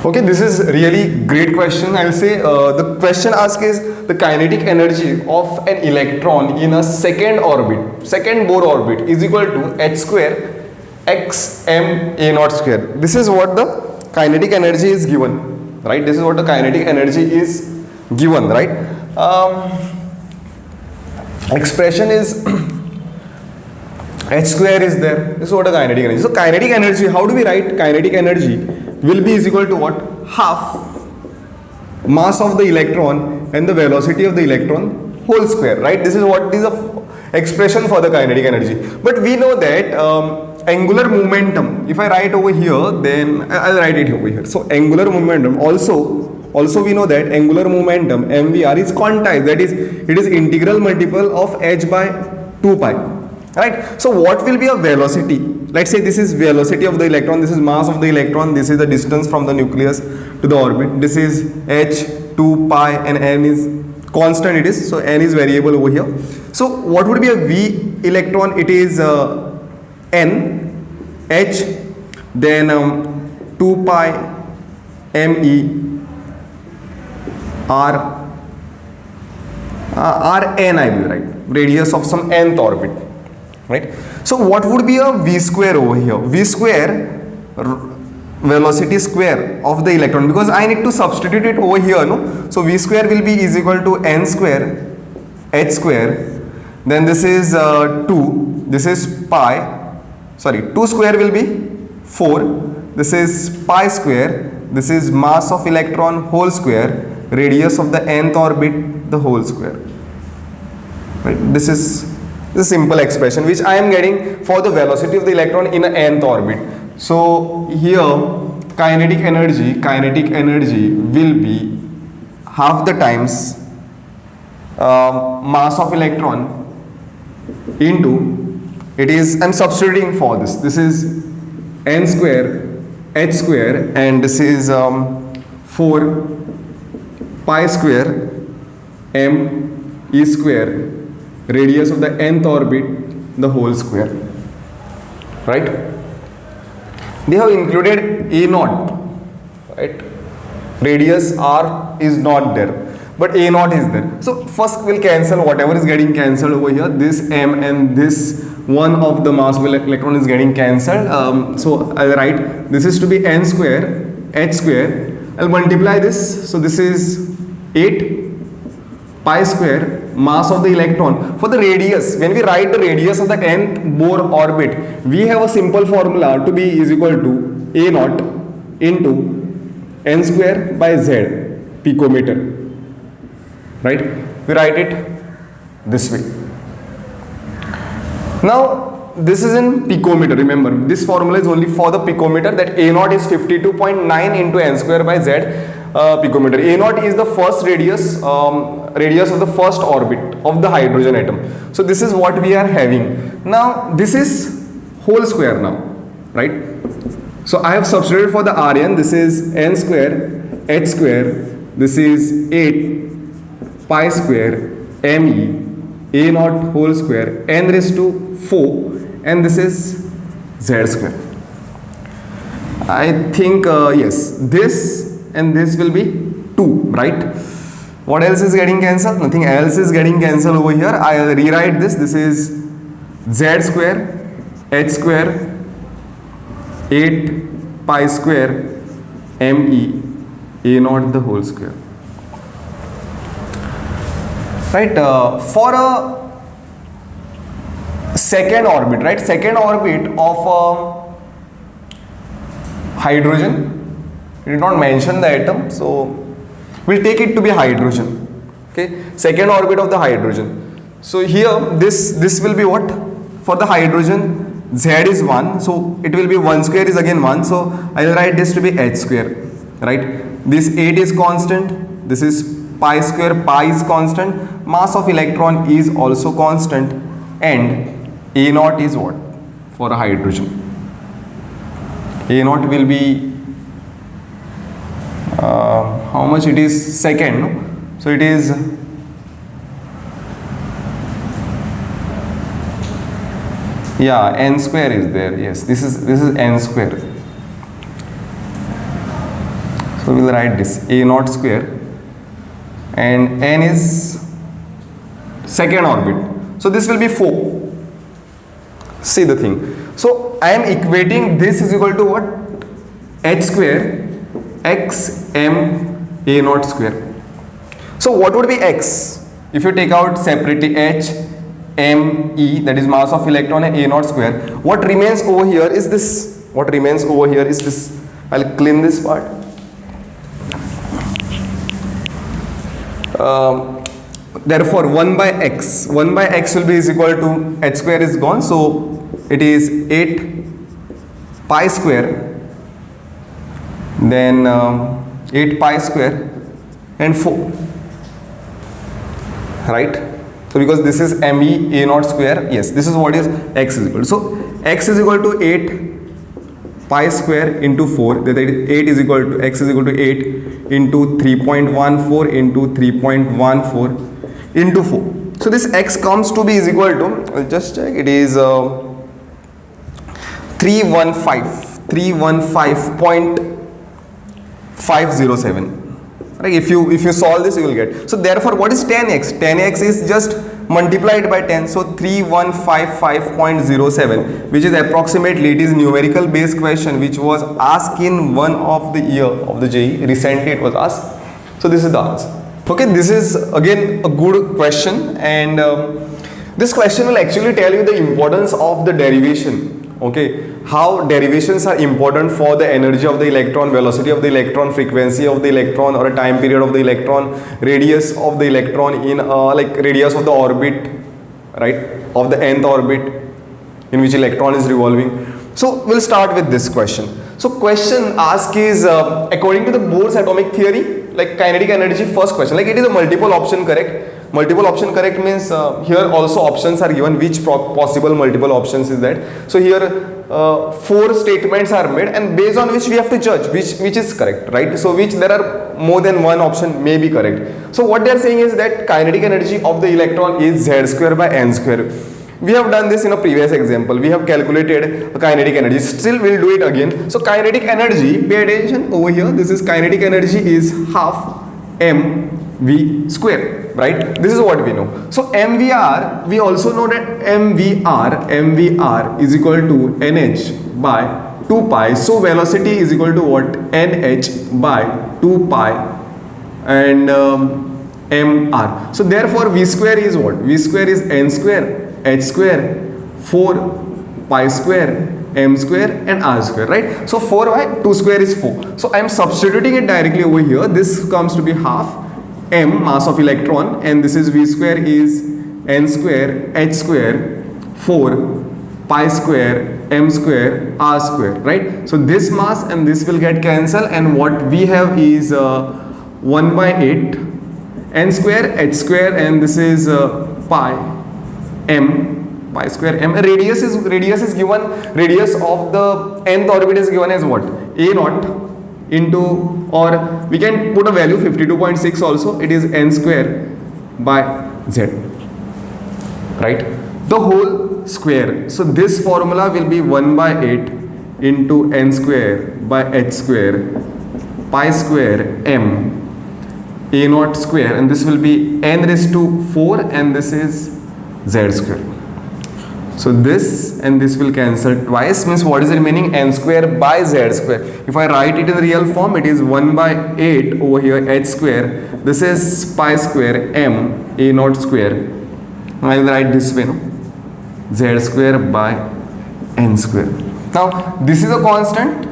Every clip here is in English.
Okay, this is really great question. I'll say the question asked is the kinetic energy of an electron in a second orbit, second Bohr orbit, is equal to h square x m a naught square. This is what the kinetic energy is given, right? This is what the kinetic energy is given, right? Expression is h square is there. This is what the kinetic energy. So kinetic energy, how do we write kinetic energy? Will be is equal to what? Half mass of the electron and the velocity of the electron whole square, right? This is what is the expression for the kinetic energy. But we know that angular momentum, if I write over here, then I'll write it over here. So angular momentum also we know that angular momentum mvr is quantized, that is it is integral multiple of h by 2 pi, right? So what will be a velocity? Let's say this is velocity of the electron, this is mass of the electron, this is the distance from the nucleus to the orbit, this is h 2 pi and n is constant, it is, so n is variable over here. So what would be a v electron? It is n h then 2 pi me r rn, I will write radius of some nth orbit, right? So what would be a v square over here? V square, velocity square of the electron, because I need to substitute it over here, no? So v square will be is equal to n square h square, then this is 2, this is pi, sorry 2 square will be 4, this is pi square, this is mass of electron whole square, radius of the nth orbit the whole square, right? This is the simple expression which I am getting for the velocity of the electron in an nth orbit. So here kinetic energy will be half the times mass of electron into, it is, I am substituting for this is n square h square and this is 4 pi square m e square, radius of the nth orbit the whole square, right? They have included a naught, right? Radius r is not there, but a naught is there. So first we'll cancel whatever is getting cancelled over here, this m and this one of the mass of electron is getting cancelled. So I'll write this is to be n square h square, I'll multiply this, so this is 8 pi square mass of the electron. For the radius, when we write the radius of the nth Bohr orbit, we have a simple formula to be is equal to a naught into n square by z picometer, right? We write it this way. Now this is in picometer, remember this formula is only for the picometer, that a naught is 52.9 into n square by z picometer. A naught is the first radius of the first orbit of the hydrogen atom. So this is what we are having. Now this is whole square now, right? So I have substituted for the Rn, this is n square h square, this is 8 pi square me a naught whole square n raised to 4 and this is z square. I think yes, this and this will be 2, right? What else is getting cancelled? Nothing else is getting cancelled over here. I will rewrite this. This is z square h square 8 pi square me a naught the whole square, right? For a second orbit, right? Second orbit of hydrogen, we did not mention the atom, so we'll take it to be hydrogen. Okay, second orbit of the hydrogen. So here this will be what? For the hydrogen z is 1, so it will be 1 square is again 1, so I will write this to be h square, right? This 8 is constant, this is pi square, pi is constant, mass of electron is also constant, and a naught is what? For a hydrogen, a naught will be how much it is? Second, no? So it is yeah, n square is there. Yes, this is n square. So we'll write this a naught square, and n is second orbit. So this will be 4. See the thing. So I am equating this is equal to what? H square x m a naught square. So what would be x? If you take out separately h m e, that is mass of electron, and a naught square, what remains over here is this. What remains over here is this. I'll clean this part. Therefore 1 by x will be is equal to h square is gone, so it is 8 pi square, then 8 pi square and 4, right? So because this is me a naught square, yes, this is what is x is equal to. So x is equal to 8 pi square into 4, that is 8 is equal to, x is equal to 8 into 3.14 into 3.14 into 4. So this x comes to be is equal to, I'll just check, it is 315.507. Right? If you solve this, you will get. So therefore, what is 10x? 10x is just multiplied by 10. So 3155.07, which is approximately, it is numerical based question which was asked in one of the year of the JEE. Recently it was asked. So this is the answer. Okay, this is again a good question, and this question will actually tell you the importance of the derivation. Okay, how derivations are important for the energy of the electron, velocity of the electron, frequency of the electron, or a time period of the electron, radius of the electron in like radius of the orbit, right, of the nth orbit in which electron is revolving. So we'll start with this question. So question asked is according to the Bohr's atomic theory, like kinetic energy, first question, like it is a multiple option correct. Multiple option correct means here also options are given, which possible multiple options is that. So here 4 statements are made, and based on which we have to judge which is correct, right? So which there are more than one option may be correct. So what they are saying is that kinetic energy of the electron is z square by n square. We have done this in a previous example. We have calculated kinetic energy. Still we'll do it again. So kinetic energy, pay attention over here. This is kinetic energy is half mv square, right? This is what we know. So mvr, we also know that mvr is equal to nh by 2 pi. So velocity is equal to what? nh by 2 pi and mr. So therefore v square is what? V square is n square, h square, 4 pi square, m square and r square, right? So 4 by 2 square is 4. So I am substituting it directly over here. This comes to be half m, mass of electron, and this is v square is n square, h square, 4 pi square, m square, r square, right? So this mass and this will get cancelled, and what we have is 1 by 8 n square, h square, and this is pi m, pi square m. Radius is given, radius of the nth orbit is given as what? A naught into, or we can put a value 52.6 also, it is n square by z, right? The whole square. So this formula will be 1 by 8 into n square by h square pi square m a naught square, and this will be n raised to 4, and this is z square. So this and this will cancel twice, means what is remaining? N square by z square. If I write it in the real form, it is 1 by 8 over here h square. This is pi square m a naught square. I will write this way, no? Z square by n square. Now this is a constant.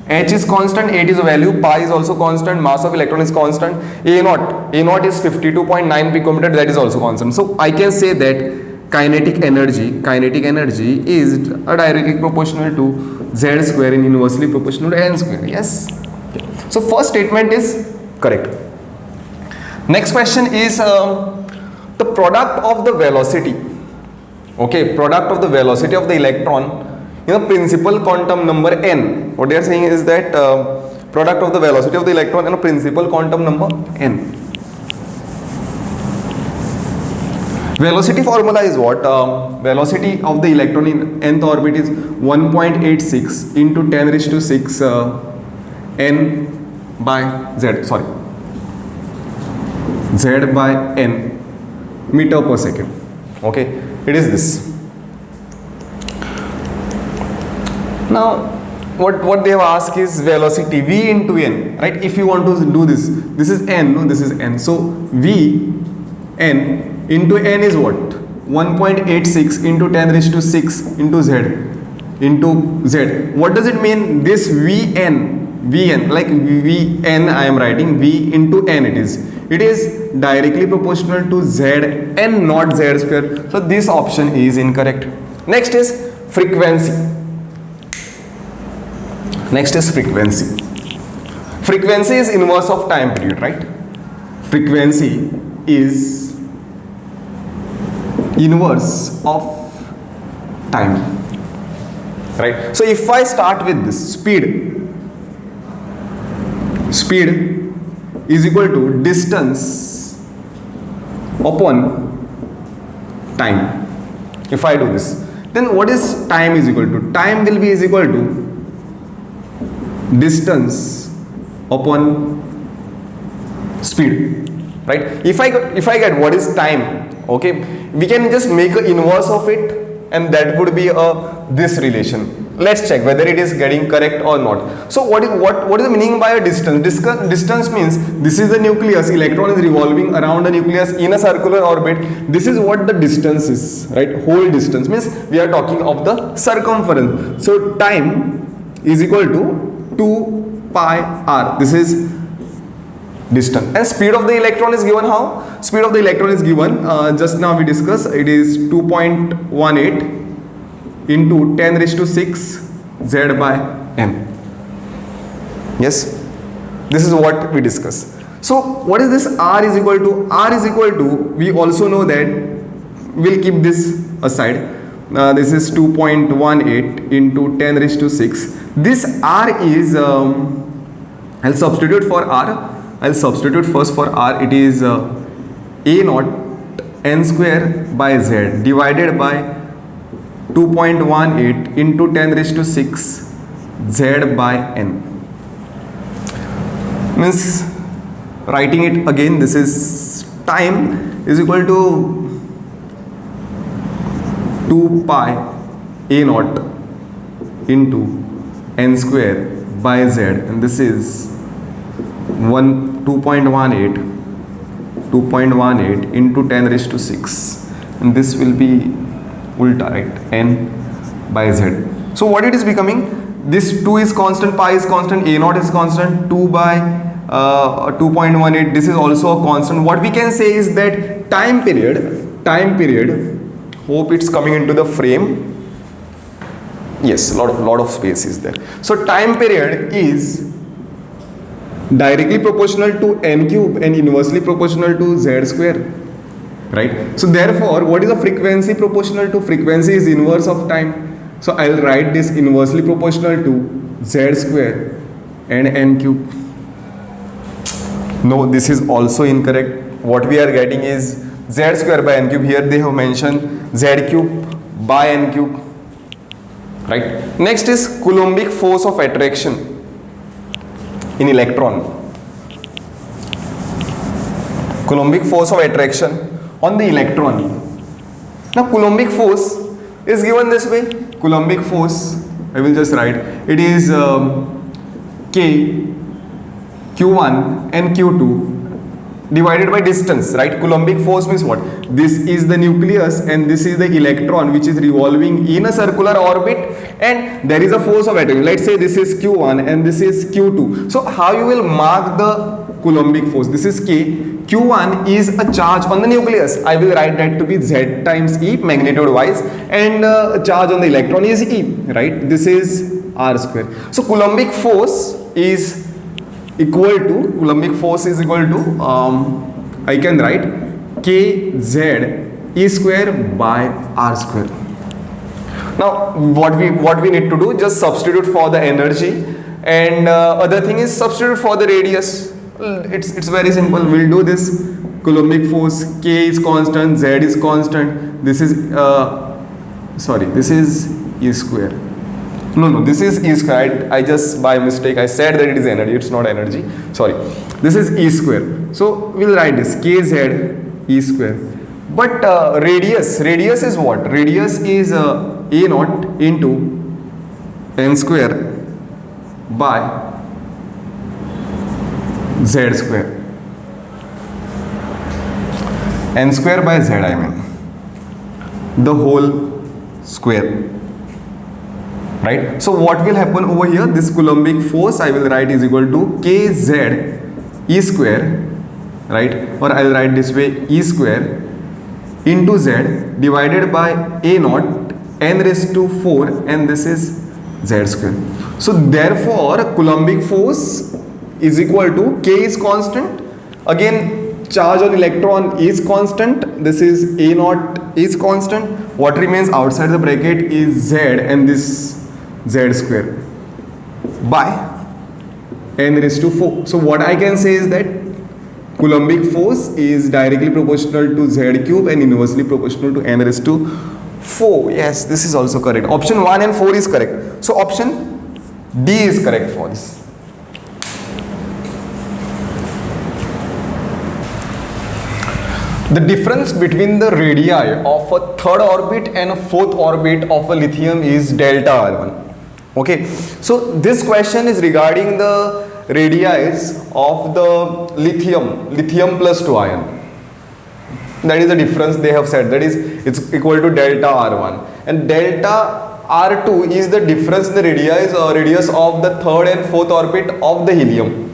H is constant, 8 is a value, pi is also constant, mass of electron is constant, A naught is 52.9 picometer, that is also constant. So I can say that kinetic energy is directly proportional to z square and inversely proportional to n square. Yes. Okay. So first statement is correct. Next question is the product of the velocity. Okay, product of the velocity of the electron in a principal quantum number n. What they are saying is that product of the velocity of the electron in a principal quantum number n. Velocity formula is what? Velocity of the electron in nth orbit is 1.86 into 10 raised to 6 n by z by n meter per second. Okay, it is this. Now what they have asked is velocity v into n, right? If you want to do this is n, no, this is n, so v n into n is what? 1.86 into 10 raised to 6 into z. What does it mean? This vn, like vn I am writing v into n, it is directly proportional to zn, not z square. So this option is incorrect. Next is frequency. Frequency is inverse of time period, right? Frequency is inverse of time, right? So if I start with this, speed is equal to distance upon time. If I do this, then what is time is equal to? Time will be is equal to distance upon speed, right? If I get what is time, okay, we can just make an inverse of it, and that would be this relation. Let's check whether it is getting correct or not. So what is the meaning by a distance? Distance means this is the nucleus, electron is revolving around the nucleus in a circular orbit. This is what the distance is, right? Whole distance means we are talking of the circumference. So time is equal to 2 pi r. This is distance. And speed of the electron is given how? Speed of the electron is given, just now we discussed, it is 2.18 into 10 raised to 6 z by n. Yes, this is what we discussed. So what is this r is equal to? R is equal to, we also know that, we'll keep this aside, this is 2.18 into 10 raised to 6. This r is, I'll substitute for r. I'll substitute first for r. It is a naught n square by z divided by 2.18 into 10 raised to 6 z by n. Means, writing it again, this is time is equal to 2 pi a naught into n square by z, and this is 2.18 into 10 raised to 6, and this will be ulta, right? N by z. So what it is becoming? This 2 is constant, pi is constant, a naught is constant, 2 by 2.18, this is also a constant. What we can say is that time period, hope it's coming into the frame. Yes, lot of space is there. So time period is directly proportional to n cube and inversely proportional to z square, right? So therefore, what is the frequency proportional to? Frequency is inverse of time. So I'll write this inversely proportional to z square and n cube. No, this is also incorrect. What we are getting is z square by n cube. Here they have mentioned z cube by n cube, right? Next is Coulombic force of attraction in electron. Coulombic force of attraction on the electron. Now Coulombic force is given this way. Coulombic force, I will just write, it is K, Q1 and Q2 divided by distance, right? Coulombic force means what? This is the nucleus and this is the electron which is revolving in a circular orbit, and there is a force of attraction. Let's say this is Q1 and this is Q2. So how you will mark the Coulombic force? This is K. Q1 is a charge on the nucleus. I will write that to be Z times E magnitude wise, and charge on the electron is E, right? This is R square. So Coulombic force is equal to, I can write kz E square by R square. Now what we need to do, just substitute for the energy, and other thing is substitute for the radius. It's very simple. We'll do this. Coulombic force, K is constant, Z is constant. This is E square. No, this is E square. I just by mistake I said that it is energy. It's not energy. Sorry. This is E square. So we'll write this kz E square. But radius is what? Radius is A naught into n square by z square. N square by z, I mean. The whole square. Right? So what will happen over here? This Coulombic force I will write is equal to kz E square, right? Or I will write this way, E square into z divided by A naught n raised to 4, and this is z square. So therefore Coulombic force is equal to K is constant. Again, charge on electron is constant. This is A naught is constant. What remains outside the bracket is z, and this z square by n raised to 4. So what I can say is that Coulombic force is directly proportional to z cube and inversely proportional to n raised to 4. Yes, this is also correct. Option 1 and 4 is correct. So option D is correct for this. The difference between the radii of a third orbit and a fourth orbit of a lithium is delta R1. Okay, so this question is regarding the radii of the lithium plus 2 ion. That is the difference they have said, that is it's equal to delta R1, and delta R2 is the difference in the radius of the third and fourth orbit of the helium,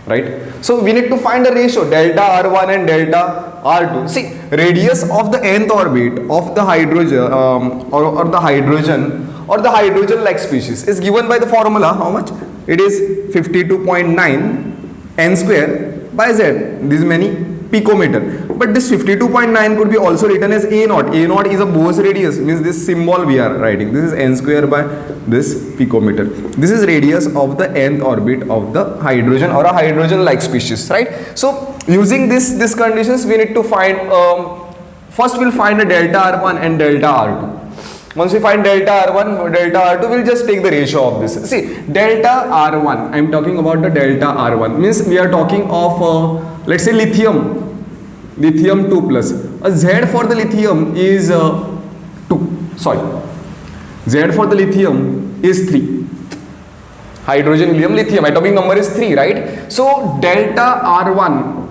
right? So we need to find a ratio delta R1 and delta R2. See, radius of the nth orbit of the hydrogen or the hydrogen like species is given by the formula. How much? It is 52.9 n square by z. This many picometer. But this 52.9 could be also written as A naught. A naught is a Bose radius, means this symbol we are writing. This is n square by this picometer. This is radius of the nth orbit of the hydrogen or a hydrogen like species, right? So using these conditions, we need to find first we'll find a delta R1 and delta R2. Once we find delta R1, delta R2, we'll just take the ratio of this. See, delta R1, I'm talking about the delta R1, means we are talking of, let's say lithium 2 plus. A Z for the lithium is 2, sorry. Z for the lithium is 3. Hydrogen, helium, lithium, atomic number is 3, right? So delta R1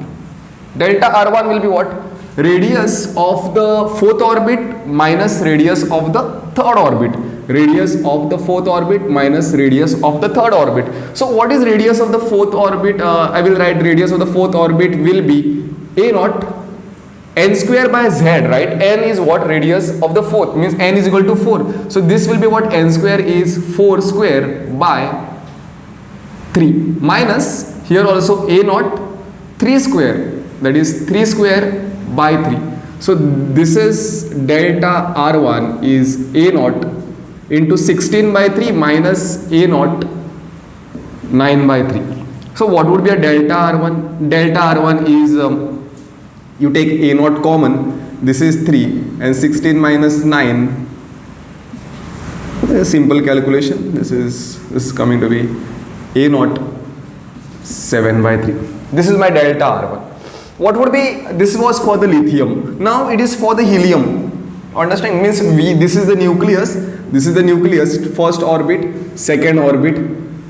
will be what? Radius of the fourth orbit minus radius of the third orbit. Radius of the fourth orbit minus radius of the third orbit. So what is radius of the fourth orbit? I will write radius of the fourth orbit will be A naught n square by z, right? N is what? Radius of the fourth, means n is equal to 4. So this will be what? N square is 4 square by 3 minus here also A naught 3 square, that is 3 square by 3. So this is delta R1 is A naught into 16 by 3 minus A naught 9 by 3. So what would be a delta R1? Delta R1 is you take A naught common, this is 3 and 16 minus 9, a simple calculation, this is coming to be A naught 7 by 3. This is my delta R1. What would be, this was for the lithium, now it is for the helium. Understand? Means this is the nucleus, first orbit, second orbit,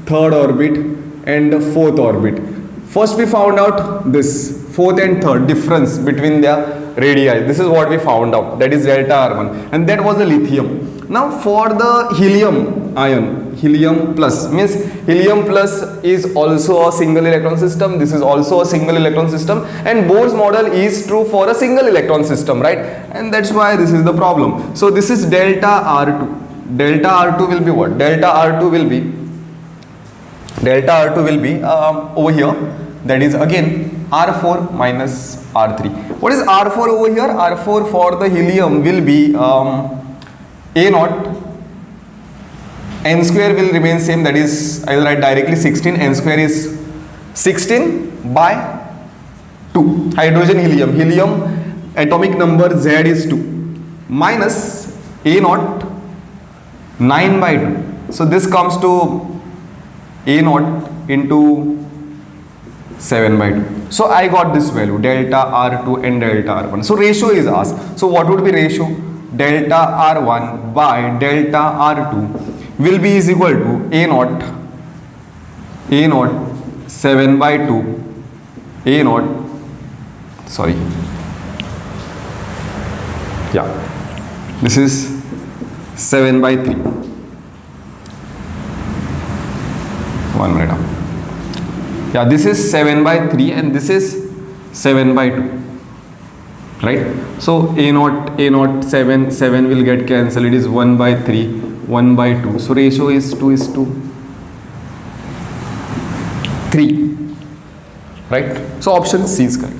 third orbit and fourth orbit. First we found out this fourth and third difference between their radii. This is what we found out, that is delta R1, and that was the lithium. Now for the helium ion, helium plus, means helium plus is also a single electron system, this is also a single electron system, and Bohr's model is true for a single electron system, right? And that's why this is the problem. So this is delta R2. Delta R2 will be what? Delta R2 will be over here, that is again R4 minus R3. What is R4 over here? R4 for the helium will be A naught, n square will remain same, that is I will write directly 16, n square is 16 by 2. Hydrogen, helium atomic number Z is 2 minus A naught 9 by 2. So this comes to A naught into 7 by 2. So I got this value delta R2 and delta R1. So ratio is asked. So what would be ratio? Delta R1 by delta R2 will be is equal to A naught 7 by 2 A naught, sorry, yeah, this is 7 by 3. 1 minute. Yeah, this is 7 by 3 and this is 7 by 2, right? So A naught 7 will get cancelled. It is 1 by 3, 1 by 2. So ratio is 2 is to 3, right? So option C is correct.